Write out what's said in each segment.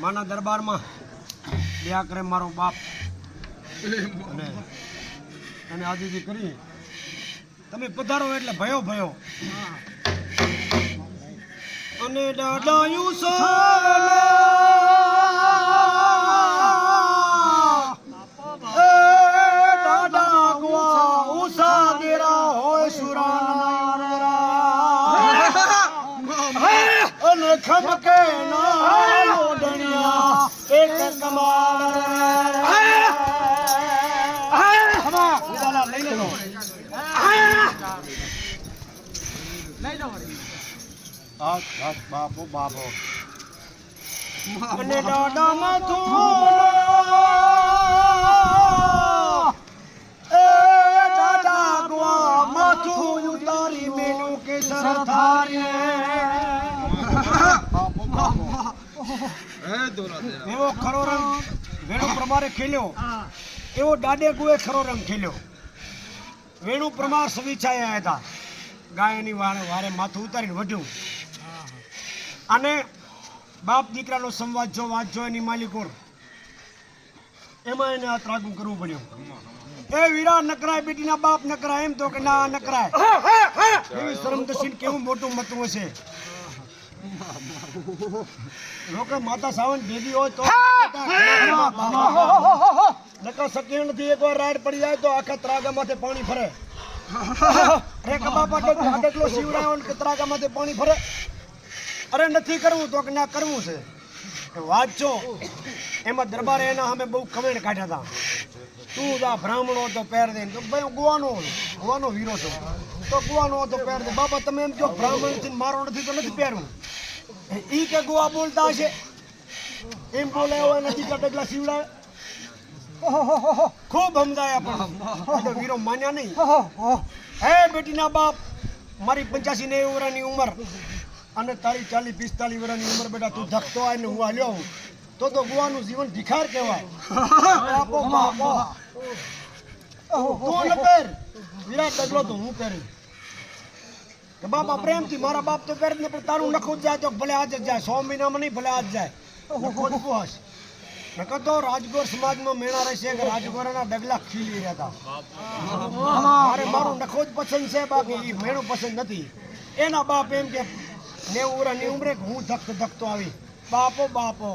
માના દરબારમાં દયા કરે મારો બાપ અને આદિથી કરી તમે પધારો એટલે ભયો ભયો અને દાદાયું દાદા ગુઆ ઉસા દેરા હોય સુરાના અને ખમકે ના ઓડણિયા એક કમાલ લઈ લો બાપો બાપો અને દાદા માથું એ દાદા ગવા માથું ઉતારી મેનું કે સરથારે બાપો બાપો એવો ખરો રંગ વેણુ પ્રમાણે ખેલ્યો એવો દાડે ગુએ ખરો રંગ ખેલ્યો વેણુ પ્રમાણ સવિછાયા હતા ગાયની વારે માથું ઉતારીને વધ્યું અને બાપ દીકરાનો સંવાદ જો વાંચજો એની માલિકો એમાં એને આ ત્રાગું કરવું પડ્યું એ વીરા નકરાય બેટીના બાપ નકરાય એમ તો કે ના નકરાય એવી શરમદશીલ કેવું મોટું મતું હશે લોકો માતા સાવન ભેગી હોય તો નકર શક્ય નથી એકવાર રાડ પડી જાય તો આખા ત્રાગામાંથી પાણી ફરે અરે કબાપા આટલો શિવરાયો કે ત્રાગામાંથી પાણી ફરે અરે નથી કરવું તો કે ના કરવું છે વાંચો એમાં દરબારે એના સામે બહુ કમેન્ટ કાઢ્યા હતા તું જા બ્રાહ્મણો તો પહેર દે તો ભાઈ ગુવાનો વીરો છો તો ગુવાનો તો પહેર દે બાપા તમે એમ કહો બ્રાહ્મણ થી મારો નથી તો નથી પહેરવું ઈ કે ગુવા બોલતા હશે એમ બોલે હોય નથી કે ડગલા શિવડાવે ખૂબ સમજાયા પણ વીરો માન્યા નહીં હે બેટીના બાપ મારી 85-90 વર્ષની ઉંમર અને તારી 40-45 વર્ષની ઉંમર બેટા તું ધકતો આય ને હું હાલ્યો તો ગુવાનું જીવન ભિખાર કહેવાય બાપો બાપો તું ન પહેર વિરાટ ડગલો તો હું પહેરી કે બાપા પ્રેમથી મારા બાપ તો પહેર ને પણ તારું નખું જાય તો ભલે આજ જ જાય 100 મહિનામાં નહીં ભલે આજ જાય નખો જ પોસ નકર તો રાજગોર સમાજમાં મેળા રહેશે કે રાજગોરના ડગલા ખીલી રહ્યા હતા મારું નખો જ પસંદ છે બાકી મેળું પસંદ નથી એના બાપ એમ કે 90 વર્ષની ઉંમરે હું ધકતો આવી બાપો બાપો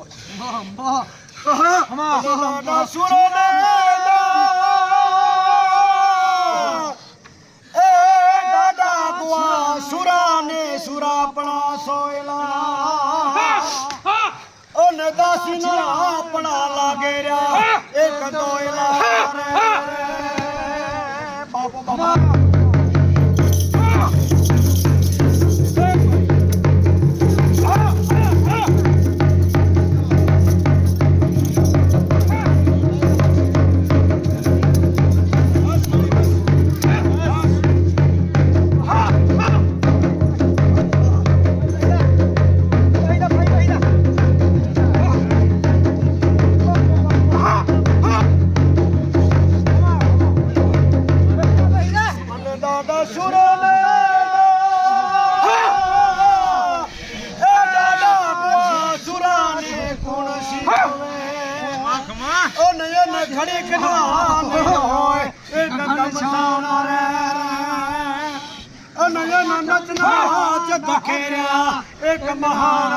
સુરાને સુરાપણા સોયલા ઓને દાસીના આપણા લાગે રહ્યા એક દોયલા રે બાપો બાપા એક મહાન